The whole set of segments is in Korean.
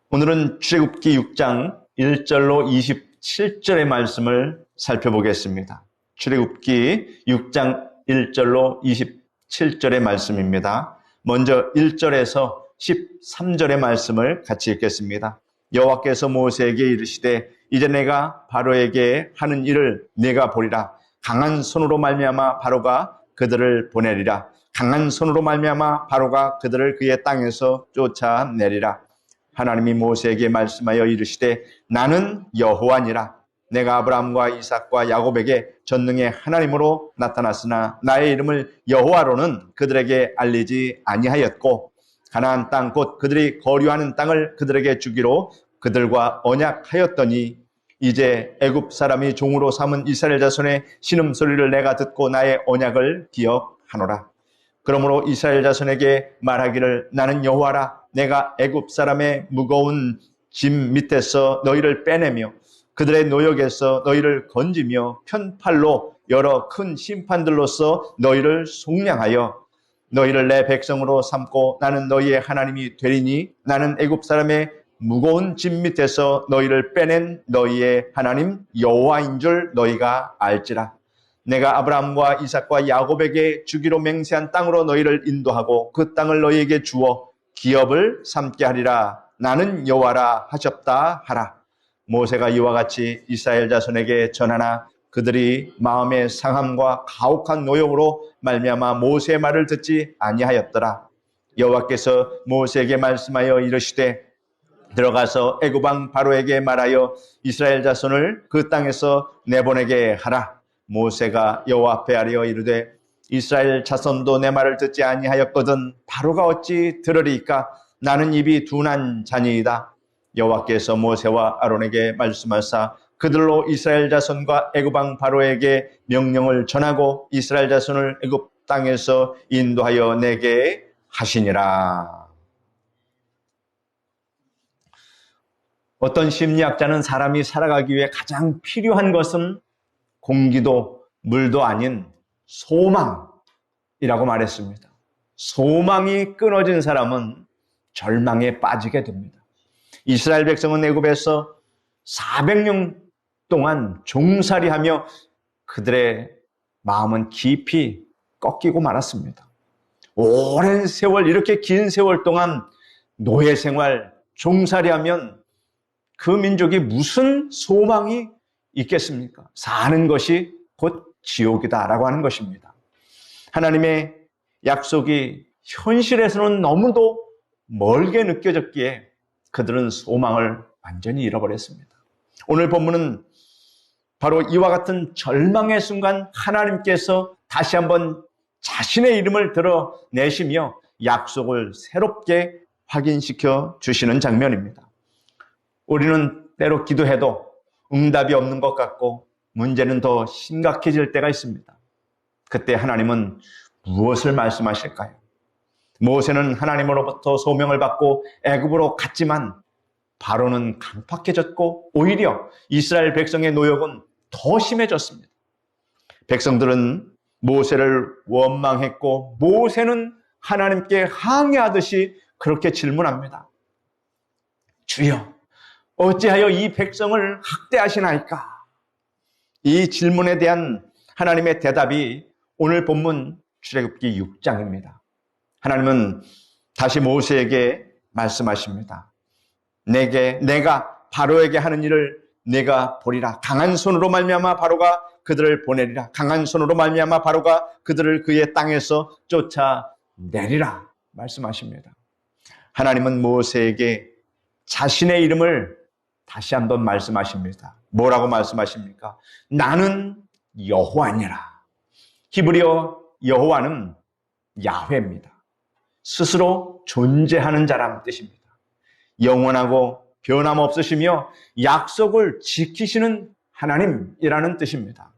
오늘은 출애굽기 6장 1절로 27절의 말씀을 살펴보겠습니다. 출애굽기 6장 1절로 27절의 말씀입니다. 먼저 1절에서 13절의 말씀을 같이 읽겠습니다. 여호와께서 모세에게 이르시되 이제 내가 바로에게 하는 일을 네가 보리라. 강한 손으로 말미암아 바로가 그들을 보내리라. 강한 손으로 말미암아 바로가 그들을 그의 땅에서 쫓아내리라. 하나님이 모세에게 말씀하여 이르시되 나는 여호와니라. 내가 아브라함과 이삭과 야곱에게 전능의 하나님으로 나타났으나 나의 이름을 여호와로는 그들에게 알리지 아니하였고 가나안 땅 곧 그들이 거류하는 땅을 그들에게 주기로 그들과 언약하였더니 이제 애굽 사람이 종으로 삼은 이스라엘 자손의 신음소리를 내가 듣고 나의 언약을 기억하노라. 그러므로 이스라엘 자손에게 말하기를 나는 여호와라. 내가 애굽 사람의 무거운 짐 밑에서 너희를 빼내며 그들의 노역에서 너희를 건지며 편팔로 여러 큰 심판들로서 너희를 속량하여 너희를 내 백성으로 삼고 나는 너희의 하나님이 되리니 나는 애굽 사람의 무거운 짐 밑에서 너희를 빼낸 너희의 하나님 여호와인 줄 너희가 알지라. 내가 아브라함과 이삭과 야곱에게 주기로 맹세한 땅으로 너희를 인도하고 그 땅을 너희에게 주어 기업을 삼게 하리라. 나는 여호와라 하셨다 하라. 모세가 이와 같이 이스라엘 자손에게 전하나 그들이 마음의 상함과 가혹한 노역으로 말미암아 모세의 말을 듣지 아니하였더라. 여호와께서 모세에게 말씀하여 이르시되 들어가서 애굽 왕 바로에게 말하여 이스라엘 자손을 그 땅에서 내보내게 하라. 모세가 여호와 앞에 아뢰어 이르되 이스라엘 자손도 내 말을 듣지 아니하였거든 바로가 어찌 들으리까? 나는 입이 둔한 자니이다. 여호와께서 모세와 아론에게 말씀하사 그들로 이스라엘 자손과 애굽 왕 바로에게 명령을 전하고 이스라엘 자손을 애굽 땅에서 인도하여 내게 하시니라. 어떤 심리학자는 사람이 살아가기 위해 가장 필요한 것은 공기도 물도 아닌 소망이라고 말했습니다. 소망이 끊어진 사람은 절망에 빠지게 됩니다. 이스라엘 백성은 애굽에서 400년 동안 종살이하며 그들의 마음은 깊이 꺾이고 말았습니다. 오랜 세월, 이렇게 긴 세월 동안 노예 생활, 종살이하면 그 민족이 무슨 소망이 있겠습니까? 사는 것이 곧 지옥이다라고 하는 것입니다. 하나님의 약속이 현실에서는 너무도 멀게 느껴졌기에 그들은 소망을 완전히 잃어버렸습니다. 오늘 본문은 바로 이와 같은 절망의 순간 하나님께서 다시 한번 자신의 이름을 드러내시며 약속을 새롭게 확인시켜 주시는 장면입니다. 우리는 때로 기도해도 응답이 없는 것 같고 문제는 더 심각해질 때가 있습니다. 그때 하나님은 무엇을 말씀하실까요? 모세는 하나님으로부터 소명을 받고 애굽으로 갔지만 바로는 강팍해졌고 오히려 이스라엘 백성의 노역은 더 심해졌습니다. 백성들은 모세를 원망했고 모세는 하나님께 항의하듯이 그렇게 질문합니다. 주여, 어찌하여 이 백성을 학대하시나이까? 이 질문에 대한 하나님의 대답이 오늘 본문 출애굽기 6장입니다. 하나님은 다시 모세에게 말씀하십니다. 내가 바로에게 하는 일을 내가 보리라. 강한 손으로 말미암아 바로가 그들을 보내리라. 강한 손으로 말미암아 바로가 그들을 그의 땅에서 쫓아내리라 말씀하십니다. 하나님은 모세에게 자신의 이름을 다시 한번 말씀하십니다. 뭐라고 말씀하십니까? 나는 여호와니라. 히브리어 여호와는 야훼입니다. 스스로 존재하는 자라는 뜻입니다. 영원하고 변함없으시며 약속을 지키시는 하나님이라는 뜻입니다.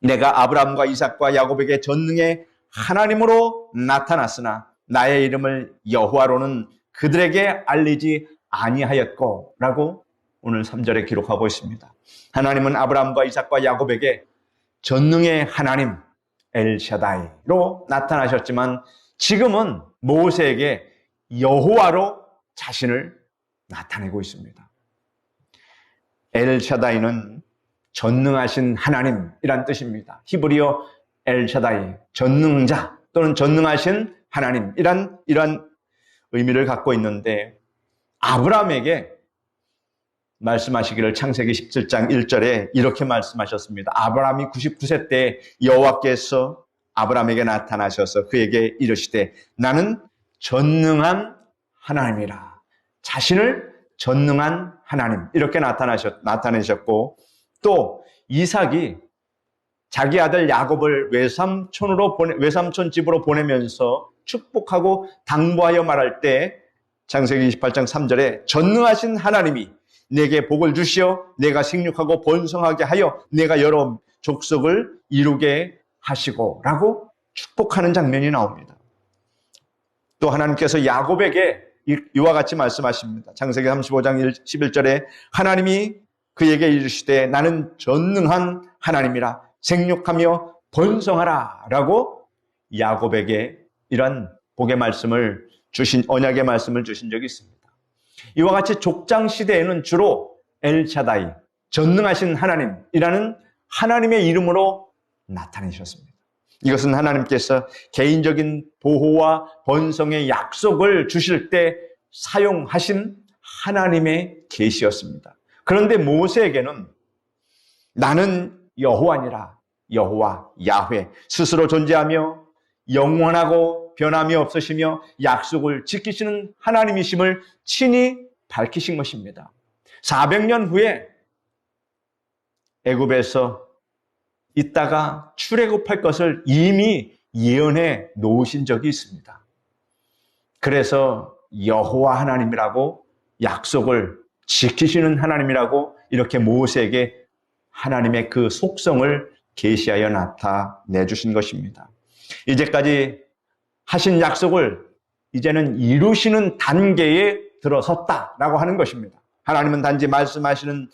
내가 아브라함과 이삭과 야곱에게 전능의 하나님으로 나타났으나 나의 이름을 여호와로는 그들에게 알리지 아니하였고 라고 오늘 3절에 기록하고 있습니다. 하나님은 아브라함과 이삭과 야곱에게 전능의 하나님 엘샤다이로 나타나셨지만 지금은 모세에게 여호와로 자신을 나타내고 있습니다. 엘샤다이는 전능하신 하나님이란 뜻입니다. 히브리어 엘샤다이, 전능자 또는 전능하신 하나님, 이런 의미를 갖고 있는데, 아브라함에게 말씀하시기를 창세기 17장 1절에 이렇게 말씀하셨습니다. 아브라함이 99세 때 여호와께서 아브라함에게 나타나셔서 그에게 이르시되 나는 전능한 하나님이라. 자신을 전능한 하나님, 이렇게 나타내셨고, 또 이삭이 자기 아들 야곱을 외삼촌 집으로 보내면서 축복하고 당부하여 말할 때 창세기 28장 3절에 전능하신 하나님이 내게 복을 주시어 내가 생육하고 번성하게 하여 내가 여러 족속을 이루게 하시고 라고 축복하는 장면이 나옵니다. 또 하나님께서 야곱에게 이와 같이 말씀하십니다. 창세기 35장 11절에 하나님이 그에게 이르시되 나는 전능한 하나님이라 생육하며 번성하라 라고 야곱에게 이런 복의 말씀을 언약의 말씀을 주신 적이 있습니다. 이와 같이 족장 시대에는 주로 엘샤다이, 전능하신 하나님이라는 하나님의 이름으로 나타내셨습니다. 이것은 하나님께서 개인적인 보호와 번성의 약속을 주실 때 사용하신 하나님의 계시였습니다. 그런데 모세에게는 나는 여호와니라, 여호와, 야훼, 스스로 존재하며 영원하고 변함이 없으시며 약속을 지키시는 하나님이심을 친히 밝히신 것입니다. 400년 후에 애굽에서 있다가 출애굽할 것을 이미 예언해 놓으신 적이 있습니다. 그래서 여호와 하나님이라고 약속을 지키시는 하나님이라고 이렇게 모세에게 하나님의 그 속성을 계시하여 나타내 주신 것입니다. 이제까지 하신 약속을 이제는 이루시는 단계에 들어섰다라고 하는 것입니다. 하나님은 단지 말씀하시는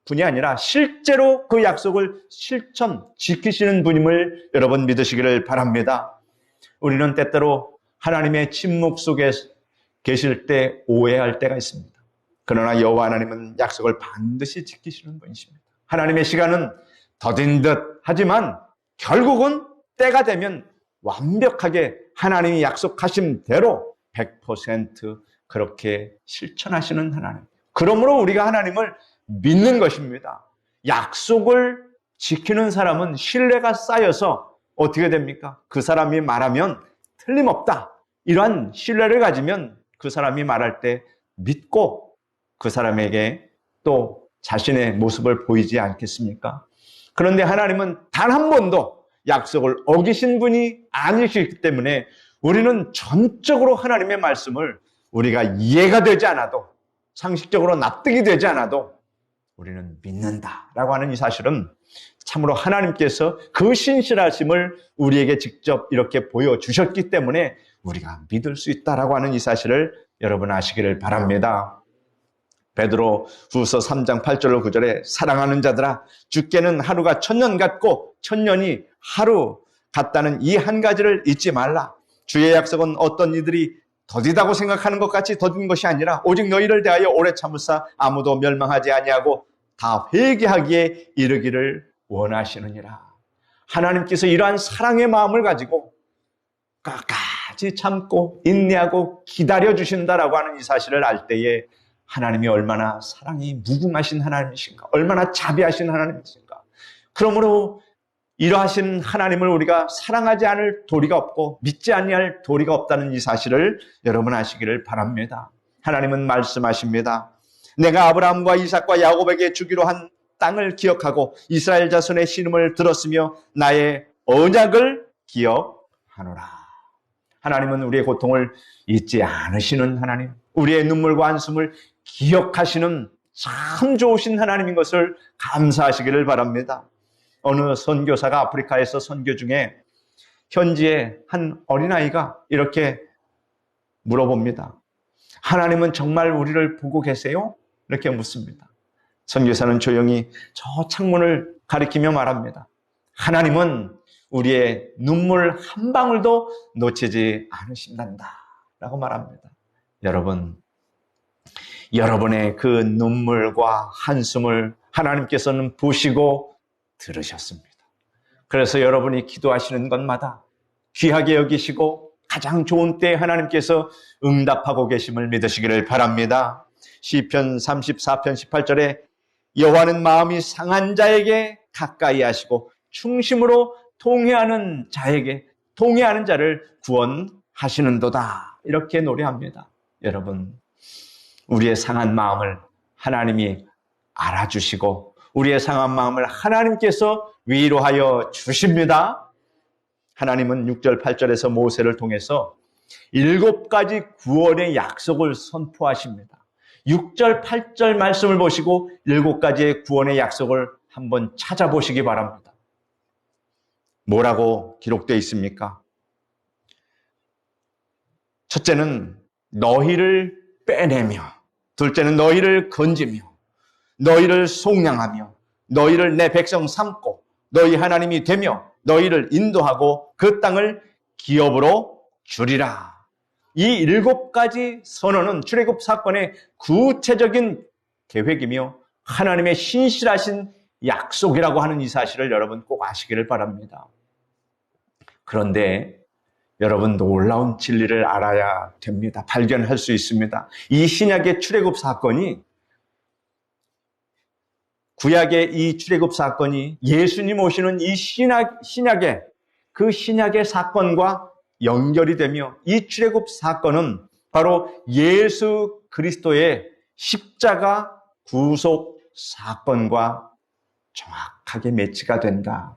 분이 아니라 실제로 그 약속을 지키시는 분임을 여러분 믿으시기를 바랍니다. 우리는 때때로 하나님의 침묵 속에 계실 때 오해할 때가 있습니다. 그러나 여호와 하나님은 약속을 반드시 지키시는 분이십니다. 하나님의 시간은 더딘 듯 하지만 결국은 때가 되면 완벽하게 하나님이 약속하신 대로 100% 그렇게 실천하시는 하나님. 그러므로 우리가 하나님을 믿는 것입니다. 약속을 지키는 사람은 신뢰가 쌓여서 어떻게 됩니까? 그 사람이 말하면 틀림없다. 이러한 신뢰를 가지면 그 사람이 말할 때 믿고 그 사람에게 또 자신의 모습을 보이지 않겠습니까? 그런데 하나님은 단 한 번도 약속을 어기신 분이 아니시기 때문에 우리는 전적으로 하나님의 말씀을 우리가 이해가 되지 않아도, 상식적으로 납득이 되지 않아도 우리는 믿는다라고 하는 이 사실은 참으로 하나님께서 그 신실하심을 우리에게 직접 이렇게 보여주셨기 때문에 우리가 믿을 수 있다라고 하는 이 사실을 여러분 아시기를 바랍니다. 베드로 후서 3장 8절로 9절에 사랑하는 자들아, 주께는 하루가 천년 같고 천년이 하루 같다는 이 한 가지를 잊지 말라. 주의 약속은 어떤 이들이 더디다고 생각하는 것 같이 더딘 것이 아니라 오직 너희를 대하여 오래 참으사 아무도 멸망하지 아니하고 다 회개하기에 이르기를 원하시느니라. 하나님께서 이러한 사랑의 마음을 가지고 끝까지 참고 인내하고 기다려주신다라고 하는 이 사실을 알 때에 하나님이 얼마나 사랑이 무궁하신 하나님이신가, 얼마나 자비하신 하나님이신가. 그러므로 이러하신 하나님을 우리가 사랑하지 않을 도리가 없고 믿지 아니할 도리가 없다는 이 사실을 여러분 아시기를 바랍니다. 하나님은 말씀하십니다. 내가 아브라함과 이삭과 야곱에게 주기로 한 땅을 기억하고 이스라엘 자손의 신음을 들었으며 나의 언약을 기억하노라. 하나님은 우리의 고통을 잊지 않으시는 하나님, 우리의 눈물과 한숨을 기억하시는 참 좋으신 하나님인 것을 감사하시기를 바랍니다. 어느 선교사가 아프리카에서 선교 중에 현지의 한 어린아이가 이렇게 물어봅니다. 하나님은 정말 우리를 보고 계세요? 이렇게 묻습니다. 선교사는 조용히 저 창문을 가리키며 말합니다. 하나님은 우리의 눈물 한 방울도 놓치지 않으신단다 라고 말합니다. 여러분, 여러분의 그 눈물과 한숨을 하나님께서는 보시고 들으셨습니다. 그래서 여러분이 기도하시는 것마다 귀하게 여기시고 가장 좋은 때에 하나님께서 응답하고 계심을 믿으시기를 바랍니다. 시편 34편 18절에 여호와는 마음이 상한 자에게 가까이 하시고 충심으로 통회하는 자를 구원하시는도다. 이렇게 노래합니다. 여러분, 우리의 상한 마음을 하나님이 알아주시고 우리의 상한 마음을 하나님께서 위로하여 주십니다. 하나님은 6절 8절에서 모세를 통해서 7가지 구원의 약속을 선포하십니다. 6절 8절 말씀을 보시고 7가지의 구원의 약속을 한번 찾아보시기 바랍니다. 뭐라고 기록되어 있습니까? 첫째는 너희를 빼내며, 둘째는 너희를 건지며, 너희를 속량하며, 너희를 내 백성 삼고 너희 하나님이 되며 너희를 인도하고 그 땅을 기업으로 주리라. 이 7가지 선언은 출애굽 사건의 구체적인 계획이며 하나님의 신실하신 약속이라고 하는 이 사실을 여러분 꼭 아시기를 바랍니다. 그런데 여러분, 놀라운 진리를 알아야 됩니다. 발견할 수 있습니다. 이 신약의 출애굽 사건이, 구약의 이 출애굽 사건이 예수님 오시는 이 신약의 사건과 연결이 되며, 이 출애굽 사건은 바로 예수 그리스도의 십자가 구속 사건과 정확하게 매치가 된다.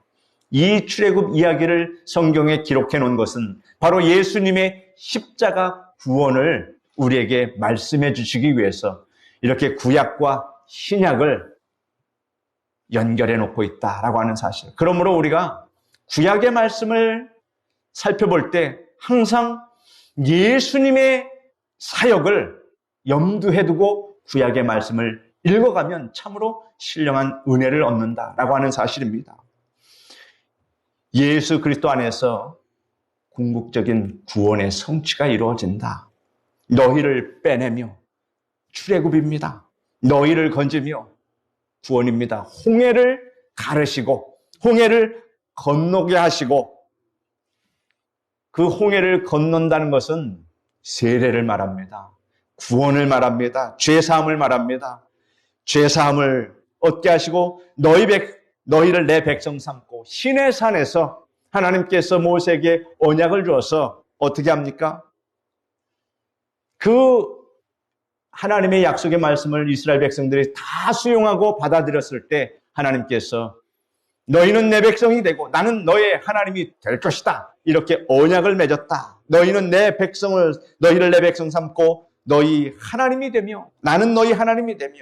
이 출애굽 이야기를 성경에 기록해 놓은 것은 바로 예수님의 십자가 구원을 우리에게 말씀해 주시기 위해서 이렇게 구약과 신약을 연결해 놓고 있다라고 하는 사실. 그러므로 우리가 구약의 말씀을 살펴볼 때 항상 예수님의 사역을 염두에 두고 구약의 말씀을 읽어가면 참으로 신령한 은혜를 얻는다라고 하는 사실입니다. 예수 그리스도 안에서 궁극적인 구원의 성취가 이루어진다. 너희를 빼내며 출애굽입니다. 너희를 건지며 구원입니다. 홍해를 가르시고 홍해를 건너게 하시고, 그 홍해를 건넌다는 것은 세례를 말합니다. 구원을 말합니다. 죄사함을 말합니다. 죄사함을 얻게 하시고 너희를 내 백성 삼고 시내산에서 하나님께서 모세에게 언약을 주어서 어떻게 합니까? 그 하나님의 약속의 말씀을 이스라엘 백성들이 다 수용하고 받아들였을 때 하나님께서 너희는 내 백성이 되고 나는 너의 하나님이 될 것이다. 이렇게 언약을 맺었다. 너희를 내 백성 삼고 너희 하나님이 되며 나는 너희 하나님이 되며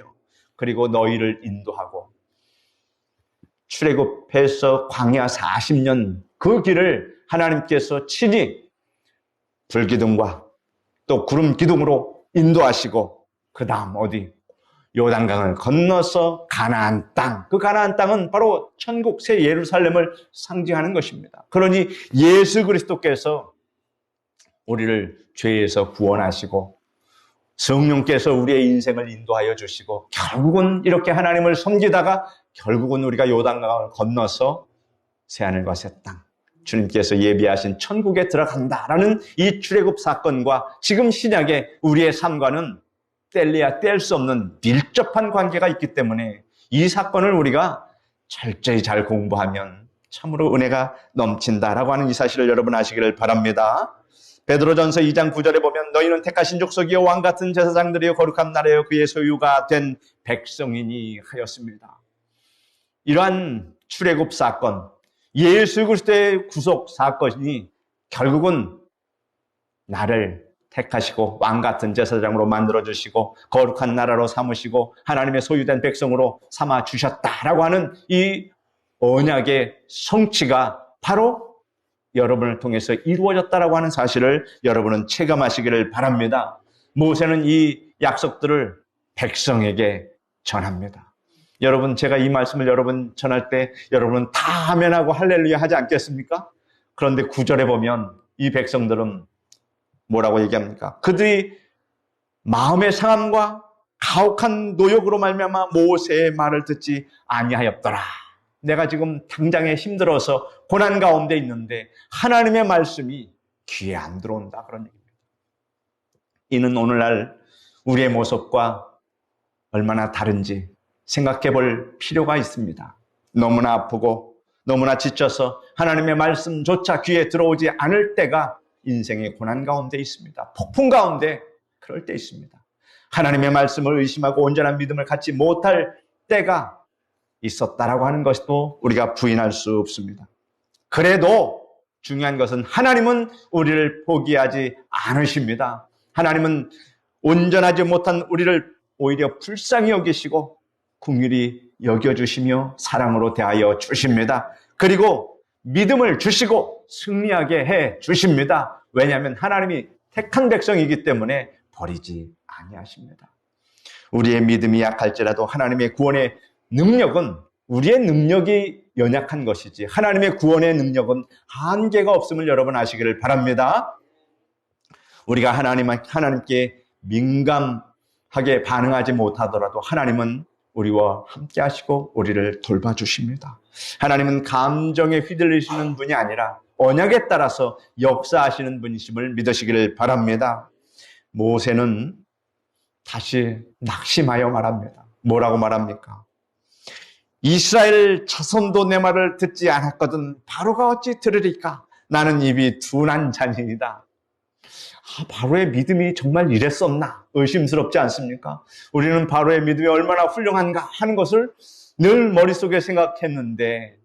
그리고 너희를 인도하고 출애굽해서 광야 40년 그 길을 하나님께서 친히 불기둥과 또 구름 기둥으로 인도하시고 그 다음 어디? 요단강을 건너서 가나안 땅. 그 가나안 땅은 바로 천국 새 예루살렘을 상징하는 것입니다. 그러니 예수 그리스도께서 우리를 죄에서 구원하시고 성령께서 우리의 인생을 인도하여 주시고 결국은 이렇게 하나님을 섬기다가 결국은 우리가 요단강을 건너서 새하늘과 새 땅, 주님께서 예비하신 천국에 들어간다라는 이 출애굽 사건과 지금 신약의 우리의 삶과는 뗄래야 뗄 수 없는 밀접한 관계가 있기 때문에 이 사건을 우리가 철저히 잘 공부하면 참으로 은혜가 넘친다라고 하는 이 사실을 여러분 아시기를 바랍니다. 베드로전서 2장 9절에 보면 너희는 택하신 족속이요 왕같은 제사장들이요 거룩한 나라요 그의 소유가 된 백성이니 하였습니다. 이러한 출애굽 사건, 예수 그리스도의 구속 사건이 결국은 나를 택하시고 왕같은 제사장으로 만들어주시고 거룩한 나라로 삼으시고 하나님의 소유된 백성으로 삼아주셨다라고 하는 이 언약의 성취가 바로 여러분을 통해서 이루어졌다라고 하는 사실을 여러분은 체감하시기를 바랍니다. 모세는 이 약속들을 백성에게 전합니다. 여러분, 제가 이 말씀을 여러분 전할 때 여러분은 다 아멘하고 할렐루야 하지 않겠습니까? 그런데 9절에 보면 이 백성들은 뭐라고 얘기합니까? 그들이 마음의 상함과 가혹한 노역으로 말미암아 모세의 말을 듣지 아니하였더라. 내가 지금 당장에 힘들어서 고난 가운데 있는데 하나님의 말씀이 귀에 안 들어온다, 그런 얘기입니다. 이는 오늘날 우리의 모습과 얼마나 다른지 생각해 볼 필요가 있습니다. 너무나 아프고 너무나 지쳐서 하나님의 말씀조차 귀에 들어오지 않을 때가 인생의 고난 가운데 있습니다. 폭풍 가운데 그럴 때 있습니다. 하나님의 말씀을 의심하고 온전한 믿음을 갖지 못할 때가 있었다라고 하는 것도 우리가 부인할 수 없습니다. 그래도 중요한 것은 하나님은 우리를 포기하지 않으십니다. 하나님은 온전하지 못한 우리를 오히려 불쌍히 여기시고 긍휼히 여겨주시며 사랑으로 대하여 주십니다. 그리고 믿음을 주시고 승리하게 해 주십니다. 왜냐하면 하나님이 택한 백성이기 때문에 버리지 아니하십니다. 우리의 믿음이 약할지라도 하나님의 구원의 능력은 우리의 능력이 연약한 것이지 하나님의 구원의 능력은 한계가 없음을 여러분 아시기를 바랍니다. 우리가 하나님께 민감하게 반응하지 못하더라도 하나님은 우리와 함께 하시고 우리를 돌봐주십니다. 하나님은 감정에 휘둘리시는 분이 아니라 언약에 따라서 역사하시는 분이심을 믿으시기를 바랍니다. 모세는 다시 낙심하여 말합니다. 뭐라고 말합니까? 이스라엘 자손도 내 말을 듣지 않았거든 바로가 어찌 들으리까? 나는 입이 둔한 자니이다. 바로의 믿음이 정말 이랬었나? 의심스럽지 않습니까? 우리는 바로의 믿음이 얼마나 훌륭한가 하는 것을 늘 머릿속에 생각했는데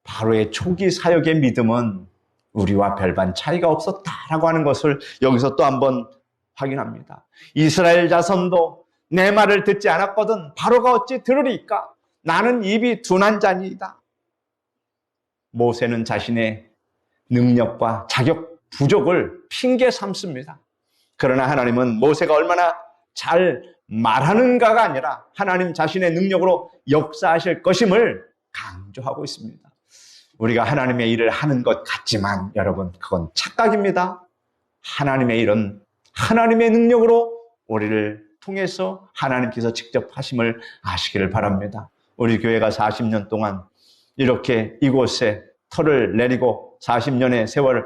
바로의 초기 사역의 믿음은 우리와 별반 차이가 없었다라고 하는 것을 여기서 또 한번 확인합니다. 이스라엘 자손도 내 말을 듣지 않았거든 바로가 어찌 들으리까? 나는 입이 둔한 자니이다. 모세는 자신의 능력과 자격 부족을 핑계 삼습니다. 그러나 하나님은 모세가 얼마나 잘 말하는가가 아니라 하나님 자신의 능력으로 역사하실 것임을 강조하고 있습니다. 우리가 하나님의 일을 하는 것 같지만 여러분 그건 착각입니다. 하나님의 일은 하나님의 능력으로 우리를 통해서 하나님께서 직접 하심을 아시기를 바랍니다. 우리 교회가 40년 동안 이렇게 이곳에 터를 내리고 40년의 세월을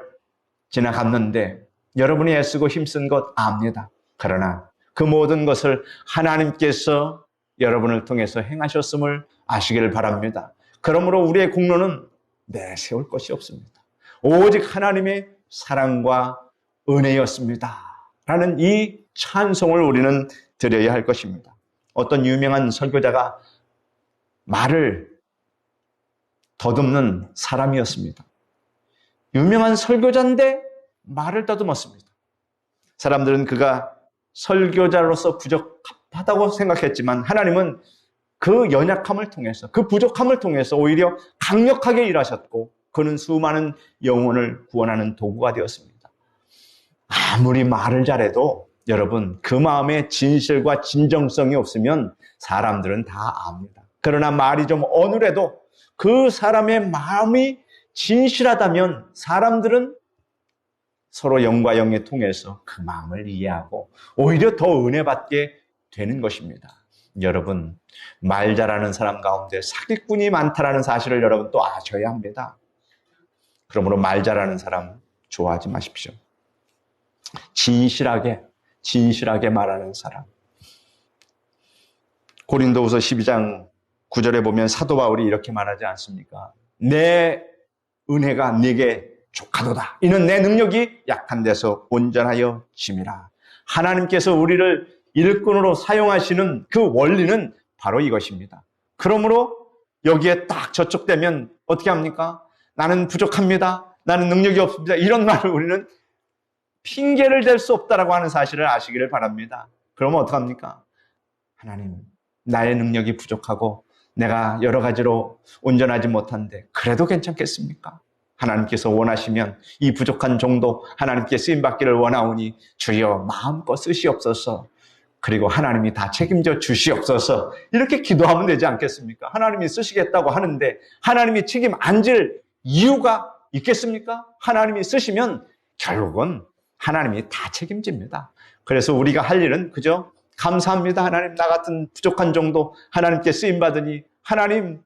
지나갔는데 여러분이 애쓰고 힘쓴 것 압니다. 그러나 그 모든 것을 하나님께서 여러분을 통해서 행하셨음을 아시기를 바랍니다. 그러므로 우리의 공로는 내세울 것이 없습니다. 오직 하나님의 사랑과 은혜였습니다. 라는 이 찬송을 우리는 드려야 할 것입니다. 어떤 유명한 설교자가 말을 더듬는 사람이었습니다. 유명한 설교자인데 말을 더듬었습니다. 사람들은 그가 설교자로서 부족하다고 생각했지만 하나님은 그 연약함을 통해서 그 부족함을 통해서 오히려 강력하게 일하셨고 그는 수많은 영혼을 구원하는 도구가 되었습니다. 아무리 말을 잘해도 여러분 그 마음에 진실과 진정성이 없으면 사람들은 다 압니다. 그러나 말이 좀 어눌해도 그 사람의 마음이 진실하다면 사람들은 서로 영과 영에 통해서 그 마음을 이해하고 오히려 더 은혜 받게 되는 것입니다. 여러분 말 잘하는 사람 가운데 사기꾼이 많다는 사실을 여러분 또 아셔야 합니다. 그러므로 말 잘하는 사람 좋아하지 마십시오. 진실하게 말하는 사람. 고린도후서 12장 9절에 보면 사도 바울이 이렇게 말하지 않습니까? 내 은혜가 네게 족하도다. 이는 내 능력이 약한 데서 온전하여 짐이라. 하나님께서 우리를 일꾼으로 사용하시는 그 원리는 바로 이것입니다. 그러므로 여기에 딱 저촉되면 어떻게 합니까? 나는 부족합니다. 나는 능력이 없습니다. 이런 말을 우리는 핑계를 댈 수 없다라고 하는 사실을 아시기를 바랍니다. 그러면 어떡합니까? 하나님, 나의 능력이 부족하고 내가 여러 가지로 온전하지 못한데 그래도 괜찮겠습니까? 하나님께서 원하시면 이 부족한 정도 하나님께 쓰임받기를 원하오니 주여 마음껏 쓰시옵소서. 그리고 하나님이 다 책임져 주시옵소서. 이렇게 기도하면 되지 않겠습니까? 하나님이 쓰시겠다고 하는데 하나님이 책임 안 질 이유가 있겠습니까? 하나님이 쓰시면 결국은 하나님이 다 책임집니다. 그래서 우리가 할 일은 그저 감사합니다. 하나님, 나 같은 부족한 정도 하나님께 쓰임받으니 하나님,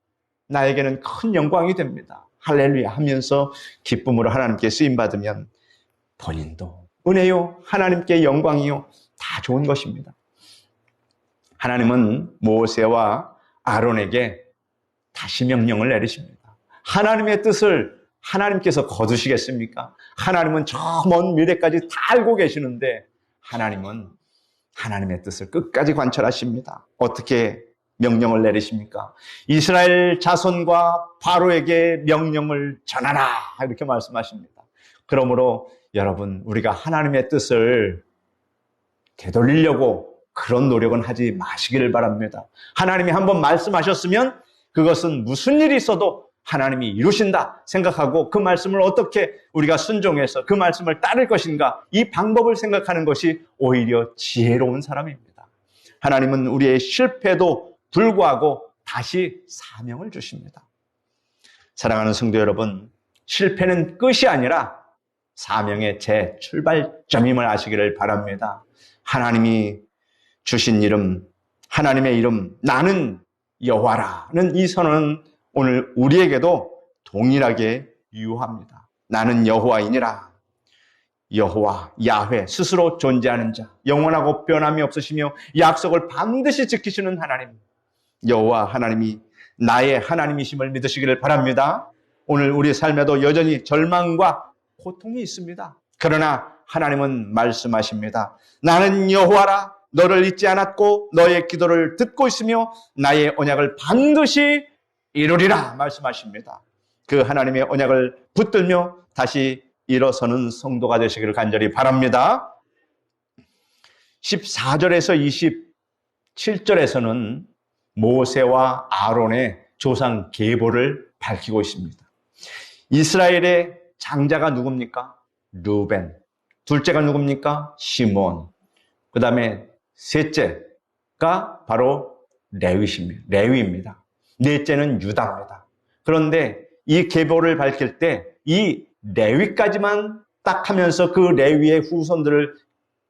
나에게는 큰 영광이 됩니다. 할렐루야 하면서 기쁨으로 하나님께 쓰임받으면 본인도 은혜요, 하나님께 영광이요, 다 좋은 것입니다. 하나님은 모세와 아론에게 다시 명령을 내리십니다. 하나님의 뜻을 하나님께서 거두시겠습니까? 하나님은 저 먼 미래까지 다 알고 계시는데 하나님은 하나님의 뜻을 끝까지 관찰하십니다. 어떻게 명령을 내리십니까? 이스라엘 자손과 바로에게 명령을 전하라 이렇게 말씀하십니다. 그러므로 여러분, 우리가 하나님의 뜻을 되돌리려고 그런 노력은 하지 마시기를 바랍니다. 하나님이 한번 말씀하셨으면 그것은 무슨 일이 있어도 하나님이 이루신다 생각하고 그 말씀을 어떻게 우리가 순종해서 그 말씀을 따를 것인가, 이 방법을 생각하는 것이 오히려 지혜로운 사람입니다. 하나님은 우리의 실패도 불구하고 다시 사명을 주십니다. 사랑하는 성도 여러분, 실패는 끝이 아니라 사명의 재출발점임을 아시기를 바랍니다. 하나님이 주신 이름, 하나님의 이름, 나는 여호와라는 이 선언은 오늘 우리에게도 동일하게 유효합니다. 나는 여호와이니라. 여호와, 야훼, 스스로 존재하는 자, 영원하고 변함이 없으시며 약속을 반드시 지키시는 하나님, 여호와 하나님이 나의 하나님이심을 믿으시기를 바랍니다. 오늘 우리 삶에도 여전히 절망과 고통이 있습니다. 그러나 하나님은 말씀하십니다. 나는 여호와라. 너를 잊지 않았고 너의 기도를 듣고 있으며 나의 언약을 반드시 이루리라 말씀하십니다. 그 하나님의 언약을 붙들며 다시 일어서는 성도가 되시기를 간절히 바랍니다. 14절에서 27절에서는 모세와 아론의 조상 계보를 밝히고 있습니다. 이스라엘의 장자가 누굽니까? 르벤. 둘째가 누굽니까? 시몬. 그 다음에 셋째가 바로 레위입니다. 넷째는 유다입니다. 그런데 이 계보를 밝힐 때 이 레위까지만 딱 하면서 그 레위의 후손들을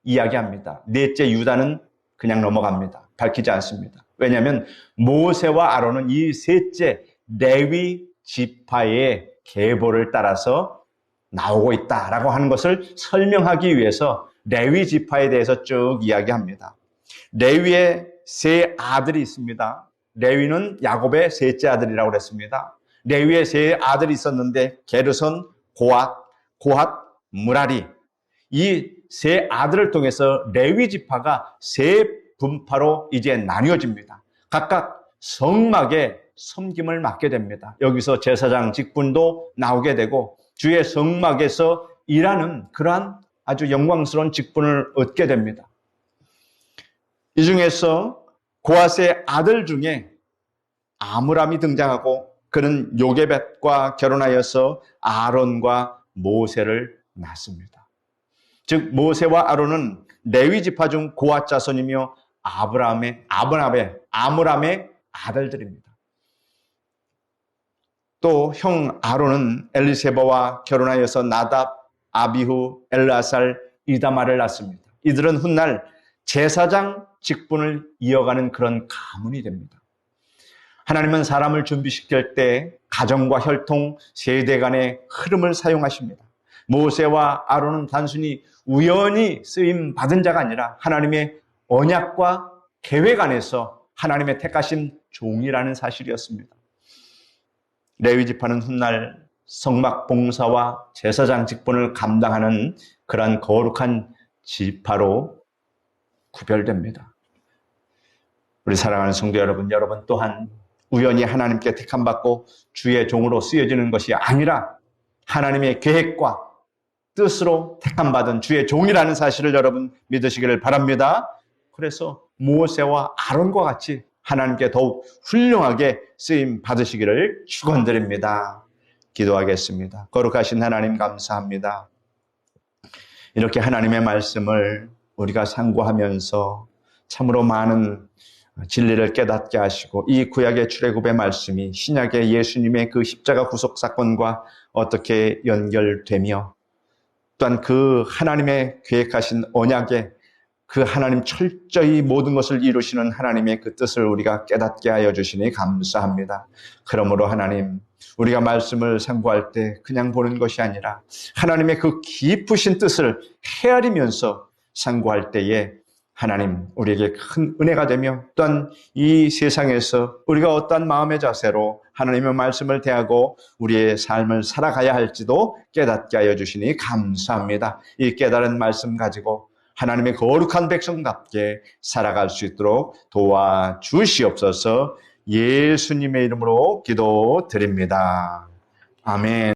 이야기합니다. 넷째 유다는 그냥 넘어갑니다. 밝히지 않습니다. 왜냐하면 모세와 아론은 이 셋째 레위 지파의 계보를 따라서 나오고 있다라고 하는 것을 설명하기 위해서 레위 지파에 대해서 쭉 이야기합니다. 레위의 세 아들이 있습니다. 레위는 야곱의 셋째 아들이라고 그랬습니다. 레위의 세 아들이 있었는데 게르손, 고핫, 무라리. 이 세 아들을 통해서 레위 지파가 세 분파로 이제 나뉘어집니다. 각각 성막의 섬김을 맡게 됩니다. 여기서 제사장 직분도 나오게 되고 주의 성막에서 일하는 그러한 아주 영광스러운 직분을 얻게 됩니다. 이 중에서 고핫의 아들 중에 아므람이 등장하고 그는 요게벳과 결혼하여서 아론과 모세를 낳습니다. 즉 모세와 아론은 레위 지파 중 고핫 자손이며 아므람의 아들들입니다. 또 형 아론은 엘리세바와 결혼하여서 나답, 아비후, 엘르아살, 이다말을 낳습니다. 이들은 훗날 제사장 직분을 이어가는 그런 가문이 됩니다. 하나님은 사람을 준비시킬 때 가정과 혈통, 세대 간의 흐름을 사용하십니다. 모세와 아론은 단순히 우연히 쓰임 받은 자가 아니라 하나님의 언약과 계획 안에서 하나님의 택하신 종이라는 사실이었습니다. 레위 지파는 훗날 성막 봉사와 제사장 직분을 감당하는 그러한 거룩한 지파로 구별됩니다. 우리 사랑하는 성도 여러분, 여러분 또한 우연히 하나님께 택함받고 주의 종으로 쓰여지는 것이 아니라 하나님의 계획과 뜻으로 택함받은 주의 종이라는 사실을 여러분 믿으시기를 바랍니다. 그래서 모세와 아론과 같이 하나님께 더욱 훌륭하게 쓰임 받으시기를 축원드립니다. 기도하겠습니다. 거룩하신 하나님 감사합니다. 이렇게 하나님의 말씀을 우리가 상고하면서 참으로 많은 진리를 깨닫게 하시고 이 구약의 출애굽의 말씀이 신약의 예수님의 그 십자가 구속 사건과 어떻게 연결되며 또한 그 하나님의 계획하신 언약의 그 하나님 철저히 모든 것을 이루시는 하나님의 그 뜻을 우리가 깨닫게 하여 주시니 감사합니다. 그러므로 하나님, 우리가 말씀을 상고할 때 그냥 보는 것이 아니라 하나님의 그 깊으신 뜻을 헤아리면서 상고할 때에 하나님 우리에게 큰 은혜가 되며 또한 이 세상에서 우리가 어떠한 마음의 자세로 하나님의 말씀을 대하고 우리의 삶을 살아가야 할지도 깨닫게 하여 주시니 감사합니다. 이 깨달은 말씀 가지고 하나님의 거룩한 백성답게 살아갈 수 있도록 도와주시옵소서. 예수님의 이름으로 기도드립니다. 아멘.